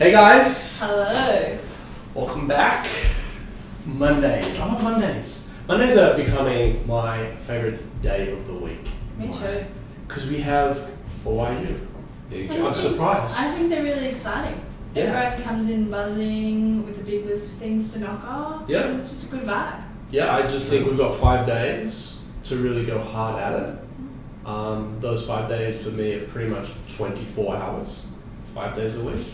Hey guys! Hello. Welcome back. Mondays. I love Mondays. Mondays are becoming my favourite day of the week. Me too. Because we have OIU. I'm surprised. I think they're really exciting. Yeah. Everyone comes in buzzing with a big list of things to knock off. Yeah. And it's just a good vibe. Yeah, I just think we've got 5 days to really go hard at it. Those 5 days for me are pretty much 24 hours, 5 days a week.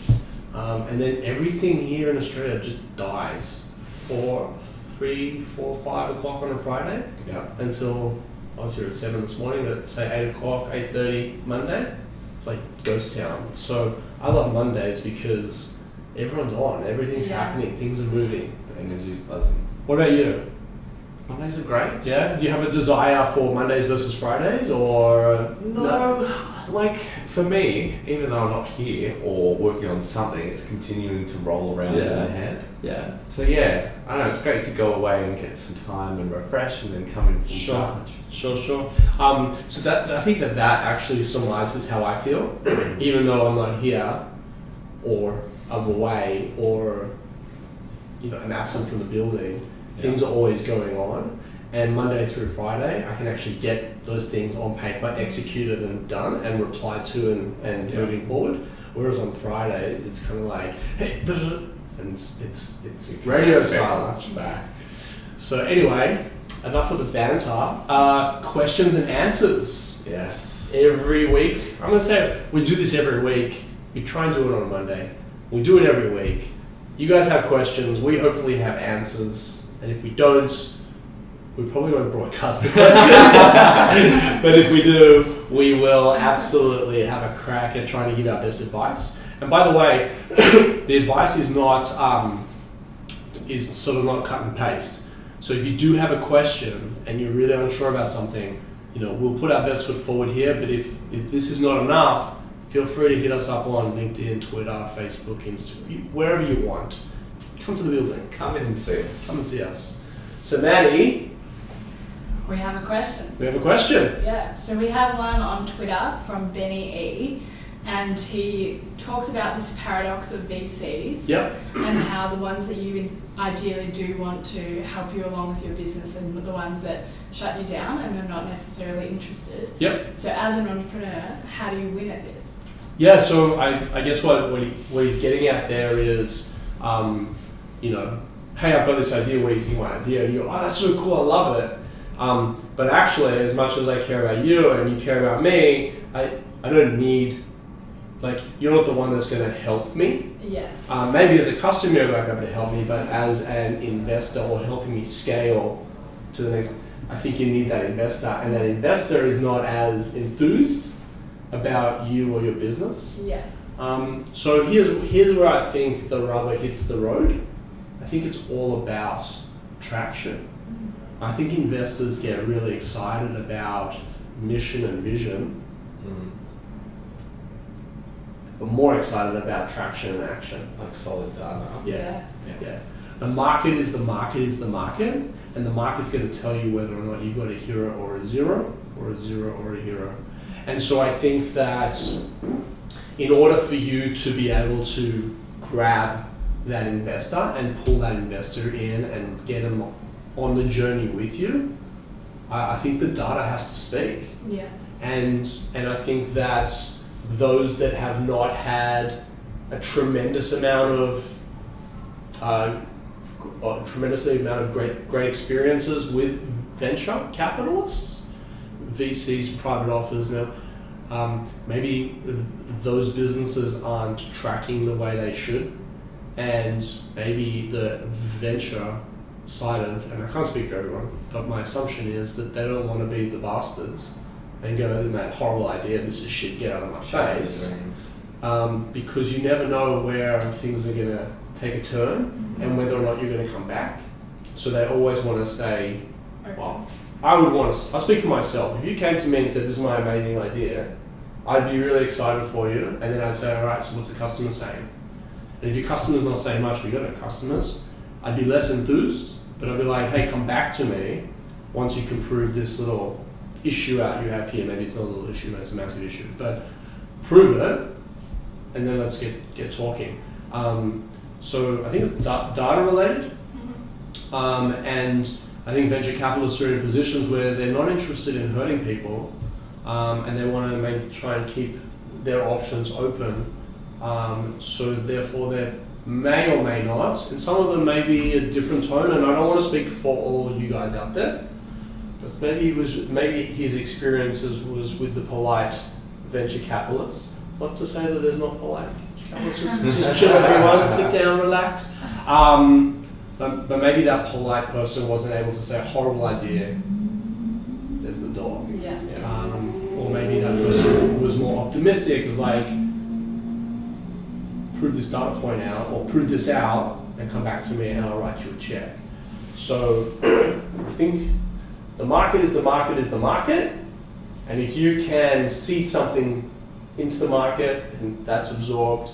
And then everything here in Australia just dies 3, 4, 5 o'clock on a Friday until I was here at 7 this morning, but say 8 o'clock, 8:30 Monday. It's like ghost town. So I love Mondays because everyone's on, everything's happening, things are moving. The energy's buzzing. What about you? Mondays are great. Yeah? Do you have a desire for Mondays versus Fridays or? No, like for me, even though I'm not here or working on something, it's continuing to roll around in my head. Yeah. So yeah, I don't know, it's great to go away and get some time and refresh and then come in full charge. Sure. So that I think that actually summarizes how I feel, even though I'm not here, or I'm away, or I'm absent from the building. Things are always going on, and Monday through Friday, I can actually get those things on paper, executed and done, and replied to and moving forward. Whereas on Fridays, it's kind of like, hey, and it's radio silence back. So anyway, enough of the banter. Questions and answers. Yes. Every week, I'm gonna say we do this every week. We try and do it on a Monday. We do it every week. You guys have questions. We hopefully have answers. And if we don't, we probably won't broadcast the question. But if we do, we will absolutely have a crack at trying to give our best advice. And by the way, the advice is not is sort of not cut and paste. So if you do have a question and you're really unsure about something, we'll put our best foot forward here. But if this is not enough, feel free to hit us up on LinkedIn, Twitter, Facebook, Instagram, wherever you want. Come to the building. Come in and see us. Come and see us. So Maddie, We have a question. we have a question. Yeah. So we have one on Twitter from Benny E. And he talks about this paradox of VCs. Yep. And how the ones that you ideally do want to help you along with your business and the ones that shut you down and are not necessarily interested. Yep. So as an entrepreneur, how do you win at this? Yeah. So I guess what he's getting at there is, hey, I've got this idea. What do you think of my idea? And you go, oh, that's so cool. I love it. But actually, as much as I care about you and you care about me, I don't need. You're not the one that's going to help me. Yes. Maybe as a customer you might be able to help me, but as an investor or helping me scale to the next, I think you need that investor, and that investor is not as enthused about you or your business. Yes. So here's where I think the rubber hits the road. I think it's all about traction. I think investors get really excited about mission and vision. But more excited about traction and action. Like solid data. Yeah. The market is the market, and the market's going to tell you whether or not you've got a hero or a zero, or a zero or a hero. And so I think that in order for you to be able to grab that investor and pull that investor in and get them on the journey with you, I think the data has to speak. Yeah. And I think that those that have not had a tremendous amount of great experiences with venture capitalists, VCs, private offers now, maybe those businesses aren't tracking the way they should, and maybe the venture side of, and I can't speak for everyone, but my assumption is that they don't want to be the bastards and go, that horrible idea, this is shit, get out of my face. Because you never know where things are going to take a turn and whether or not you're going to come back. So they always want to stay, well, I'll speak for myself. If you came to me and said, this is my amazing idea, I'd be really excited for you, and then I'd say, all right, so what's the customer saying? And if your customer's not saying much, we got no customers, I'd be less enthused, but I'd be like, hey, come back to me once you can prove this little issue out you have here. Maybe it's not a little issue, but it's a massive issue. But prove it, and then let's get talking. So I think it's data related, and I think venture capitalists are in positions where they're not interested in hurting people, and they want to try and keep their options open. So therefore, they may or may not, and some of them may be a different tone. And I don't want to speak for all you guys out there, but maybe his experiences was with the polite venture capitalists. Not to say that there's not polite venture capitalists. Just chill, everyone, sit down, relax. But maybe that polite person wasn't able to say, horrible idea, there's the dog. Yeah. Or maybe that person was more optimistic, was like, prove this data point out, or prove this out, and come back to me and I'll write you a check. So I think the market is the market is the market, and if you can seed something into the market and that's absorbed,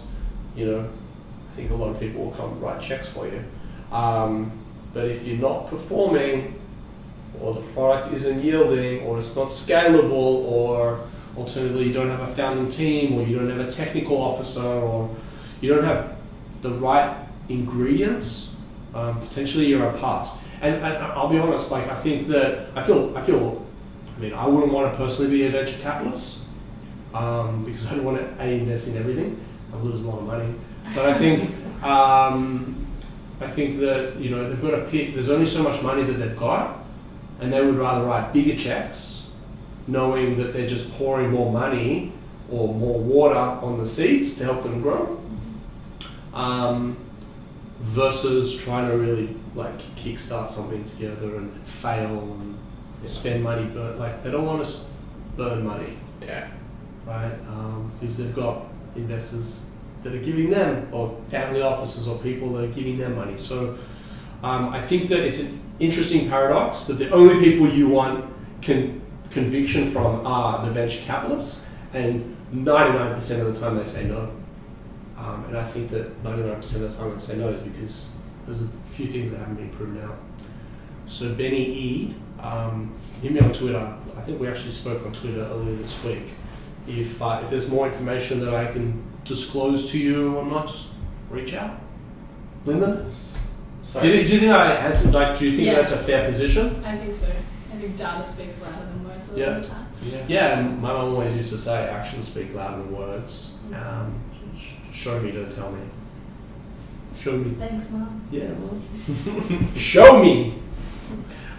I think a lot of people will come write checks for you. But if you're not performing, or the product isn't yielding, or it's not scalable, or alternatively you don't have a founding team, or you don't have a technical officer, or you don't have the right ingredients, potentially you're a pass. And I'll be honest, like I think that I wouldn't want to personally be a venture capitalist, because I don't want to invest in everything. I'll lose a lot of money. But I think that they've got to pick. There's only so much money that they've got, and they would rather write bigger checks, knowing that they're just pouring more money or more water on the seeds to help them grow, versus trying to really like kickstart something together and fail and spend money, but like they don't want to burn money. Yeah. Right? Because they've got investors that are giving them, or family offices or people that are giving them money. So I think that it's an interesting paradox that the only people you want conviction from are the venture capitalists, and 99% of the time they say no. And I think that 99% of the time they say no is because there's a few things that haven't been proven out. So Benny E, hit me on Twitter. I think we actually spoke on Twitter earlier this week. If there's more information that I can disclose to you or not, just reach out. Linda? Do you think I answered, do you think that's a fair position? I think so. I think data speaks louder than words a lot of the time. Yeah, and my mum always used to say, actions speak louder than words. Show me, don't tell me. Show me. Thanks, Mum. Yeah, Mum. Show me!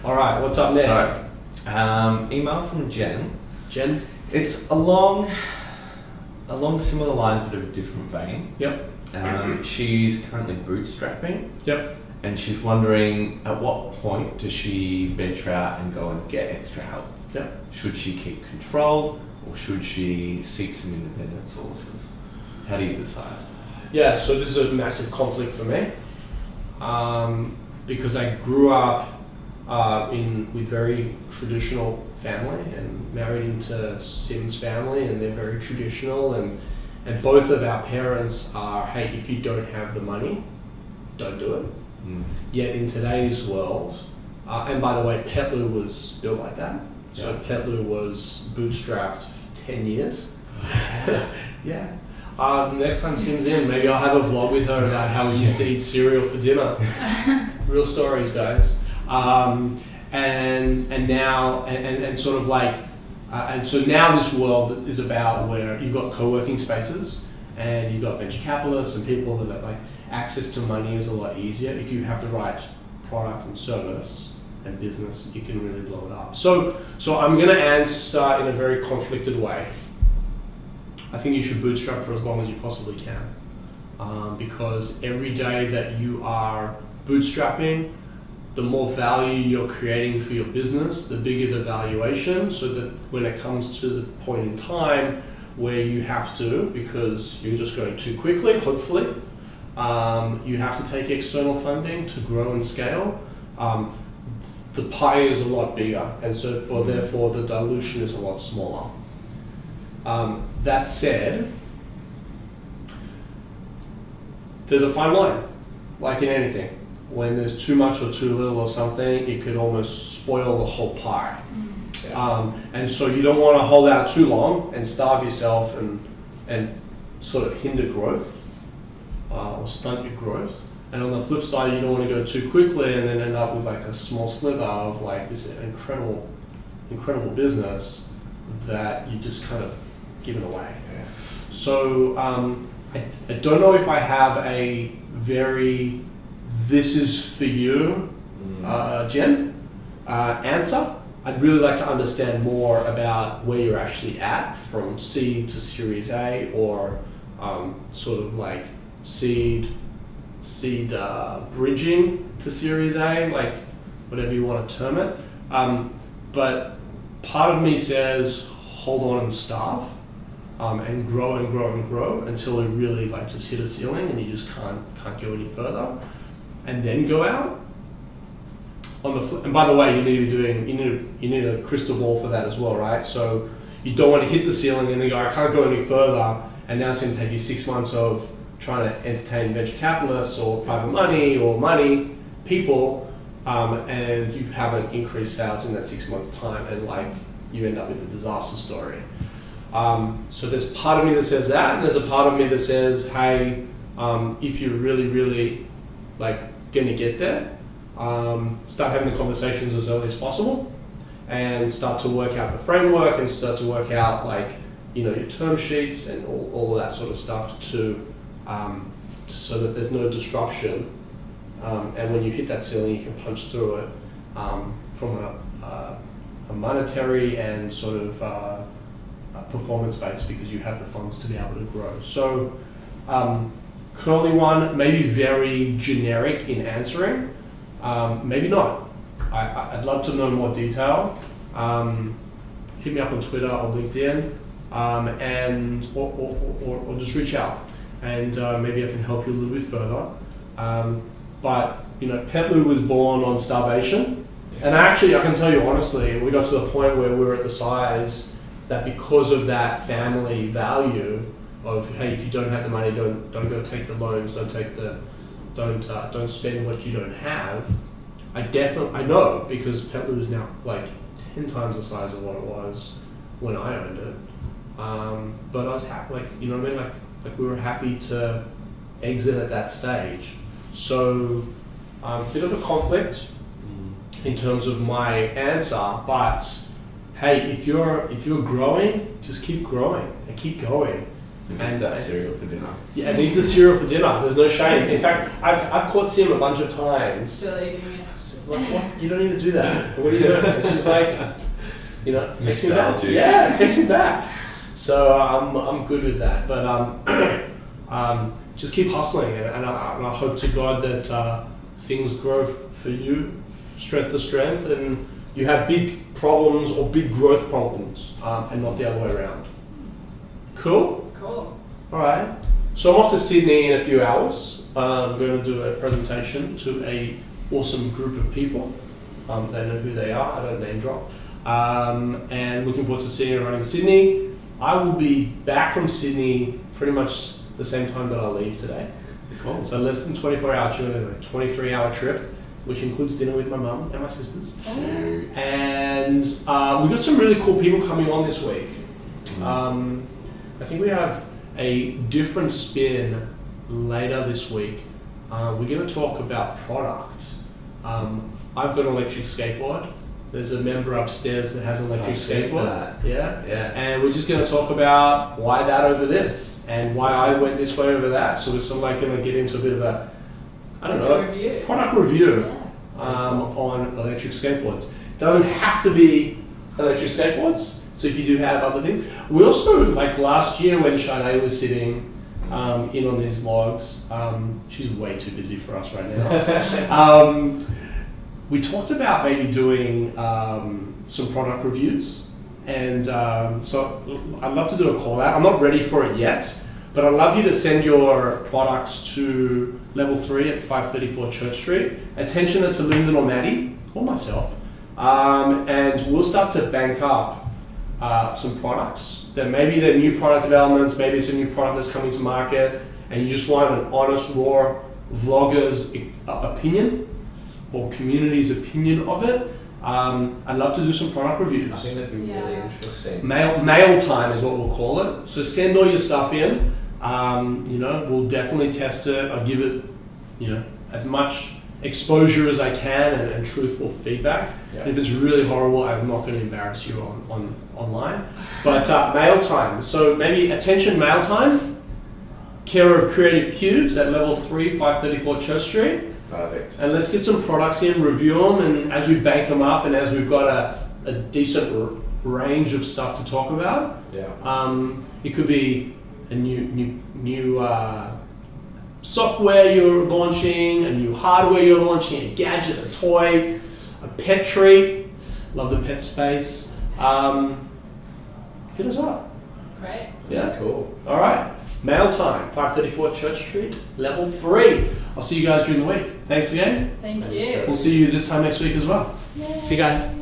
Alright, what's up next? So, email from Jen. Jen? It's along similar lines but of a different vein. Yep. She's currently bootstrapping. Yep. And she's wondering at what point does she venture out and go and get extra help? Yep. Should she keep control or should she seek some independent sources? How do you decide? Yeah, so this is a massive conflict for me, because I grew up with very traditional family and married into Sim's family, and they're very traditional, and both of our parents are, hey, if you don't have the money, don't do it. Yet in today's world, and by the way, Petloo was built like that. So Petloo was bootstrapped for 10 years. Yeah. Next time Sim's in, maybe I'll have a vlog with her about how we used to eat cereal for dinner. Real stories, guys. And so now this world is about where you've got co-working spaces and you've got venture capitalists and people that like access to money is a lot easier if you have the right product and service and business. You can really blow it up. So I'm going to answer in a very conflicted way. I think you should bootstrap for as long as you possibly can, because every day that you are bootstrapping, the more value you're creating for your business, the bigger the valuation, so that when it comes to the point in time where you have to, because you're just going too quickly, hopefully, you have to take external funding to grow and scale, the pie is a lot bigger, and so therefore the dilution is a lot smaller. That said, there's a fine line, like in anything. When there's too much or too little of something, it could almost spoil the whole pie. And so you don't want to hold out too long and starve yourself and sort of hinder growth. or stunt your growth. And on the flip side, you don't want to go too quickly and then end up with like a small slither of like this incredible business that you just kind of give it away. Yeah. So I don't know if I have a very this is for you, Jen, answer. I'd really like to understand more about where you're actually at from seed to Series A, or sort of like seed bridging to Series A, like whatever you want to term it. But part of me says hold on and starve, and grow and grow and grow until it really like just hit a ceiling and you just can't go any further, and then go out. And by the way, you need a crystal ball for that as well, right? So you don't want to hit the ceiling and then go, I can't go any further, and now it's going to take you 6 months of trying to entertain venture capitalists or private money or people, and you haven't increased sales in that 6 months time, and like you end up with a disaster story. So there's part of me that says that, and there's a part of me that says, hey, if you're really, really like going to get there, start having the conversations as early as possible, and start to work out the framework and start to work out like your term sheets and all of that sort of stuff to so that there's no disruption, and when you hit that ceiling you can punch through it from a monetary and sort of a performance base, because you have the funds to be able to grow. So curly one, maybe very generic in answering. Maybe not. I'd love to know more detail. Hit me up on Twitter or LinkedIn, and or just reach out, and maybe I can help you a little bit further. But Petloo was born on starvation, and actually I can tell you honestly, we got to the point where we were at the size that because of that family value of, hey, if you don't have the money, don't go take the loans, don't spend what you don't have. I know, because Petloo is now like 10 times the size of what it was when I owned it. But I was happy, like, you know what I mean? Like we were happy to exit at that stage. So a bit of a conflict in terms of my answer, but hey, if you're growing, just keep growing and keep going. And that cereal for dinner. Yeah, and eat the cereal for dinner. There's no shame. In fact, I've caught Sim a bunch of times. Still eating it. Like, what? You don't need to do that. What are you doing? And she's like, text me back. Nostalgia. Yeah, text me back. So I'm good with that. But just keep hustling, and I hope to God that things grow for you, strength to strength, and you have big problems or big growth problems, and not the other way around. Cool? Cool. All right. So I'm off to Sydney in a few hours. I'm going to do a presentation to a awesome group of people. They know who they are. I don't name drop. And looking forward to seeing everyone in Sydney. I will be back from Sydney pretty much the same time that I leave today. Cool. So less than 24-hour trip, a 23-hour trip, which includes dinner with my mum and my sisters. Oh. And we've got some really cool people coming on this week. I think we have a different spin later this week. We're going to talk about product. I've got an electric skateboard. There's a member upstairs that has an electric skateboard. Yeah. And we're just going to talk about why that over this, and why I went this way over that. So we're sort of like going to get into a bit of a, product review on electric skateboards. It doesn't have to be electric skateboards. So if you do have other things, we also, like last year when Sade was sitting in on these vlogs, she's way too busy for us right now. We talked about maybe doing some product reviews, and so I'd love to do a call out. I'm not ready for it yet, but I'd love you to send your products to level 3 at 534 Church Street. Attention to Lyndon or Maddie or myself, and we'll start to bank up some products that maybe they're new product developments, maybe it's a new product that's coming to market, and you just want an honest, raw vlogger's opinion or community's opinion of it. I'd love to do some product reviews. I think that'd be really interesting. Mail time is what we'll call it. So send all your stuff in. We'll definitely test it. I'll give it, as much exposure as I can and truthful feedback. Yeah. And if it's really horrible, I'm not going to embarrass you on online. But mail time. So maybe attention mail time. Care of Creative Cubes at level 3, 534 Church Street. Perfect. And let's get some products in, review them, and as we bank them up and as we've got a decent range of stuff to talk about, it could be a new software you're launching, a new hardware you're launching, a gadget, a toy, a pet treat. Love the pet space. Hit us up. Great. Yeah. Cool. All right. Mail time, 534 Church Street, level 3. I'll see you guys during the week. Thanks again. Thank Thanks, you. sir. We'll see you this time next week as well. Yay. See you guys.